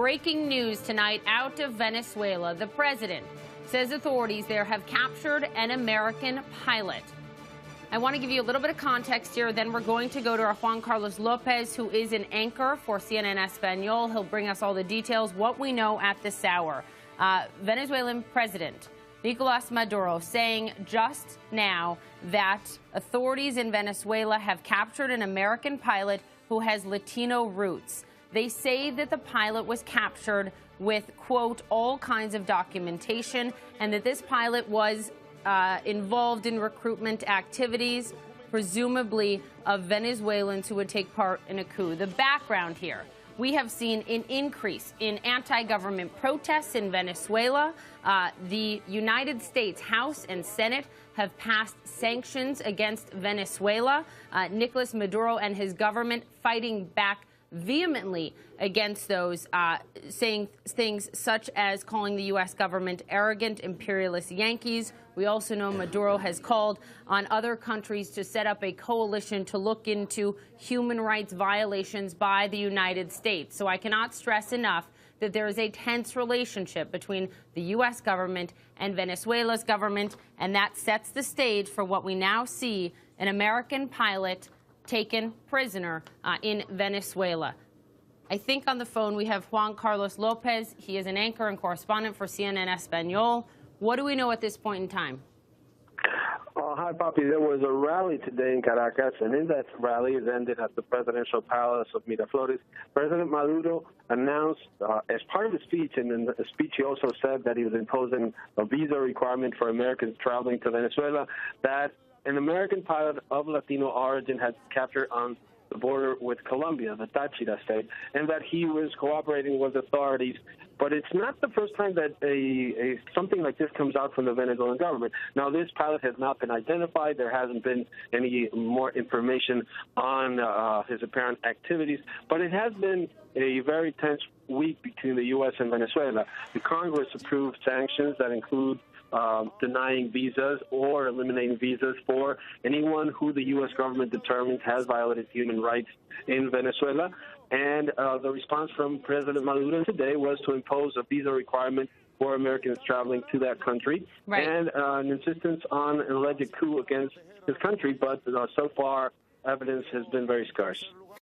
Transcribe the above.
breaking news tonight out of Venezuela. The president says authorities there have captured an American pilot. I want to give you a little bit of context here. Then we're going to go to our Juan Carlos Lopez, who is an anchor for CNN Espanol. He'll bring us all the details, what we know at this hour. Venezuelan President Nicolas Maduro saying just now that authorities in Venezuela have captured an American pilot who has Latino roots. They say that the pilot was captured with, quote, all kinds of documentation, and that this pilot was involved in recruitment activities, presumably of Venezuelans who would take part in a coup. The background here: we have seen an increase in anti-government protests in Venezuela. The United States House and Senate have passed sanctions against Venezuela. Nicolas Maduro and his government fighting back vehemently against those, saying things such as calling the U.S. government arrogant, imperialist Yankees. We also know Maduro has called on other countries to set up a coalition to look into human rights violations by the United States. So I cannot stress enough that there is a tense relationship between the U.S. government and Venezuela's government, and that sets the stage for what we now see: an American pilot taken prisoner in Venezuela. I think on the phone we have Juan Carlos Lopez. He is an anchor and correspondent for CNN Espanol. What do we know at this point in time? Hi, Papi. There was a rally today in Caracas, and in that rally, it ended at the presidential palace of Miraflores. President Maduro announced, as part of his speech, and in the speech he also said that he was imposing a visa requirement for Americans traveling to Venezuela, that an American pilot of Latino origin had captured on the border with Colombia, the Táchira state, and that he was cooperating with authorities. But it's not the first time that something like this comes out from the Venezuelan government. Now, this pilot has not been identified. There hasn't been any more information on his apparent activities. But it has been a very tense week between the U.S. and Venezuela. The Congress approved sanctions that include denying visas or eliminating visas for anyone who the U.S. government determines has violated human rights in Venezuela. And the response from President Maduro today was to impose a visa requirement for Americans traveling to that country, right, and an insistence on an alleged coup against his country. But so far, evidence has been very scarce.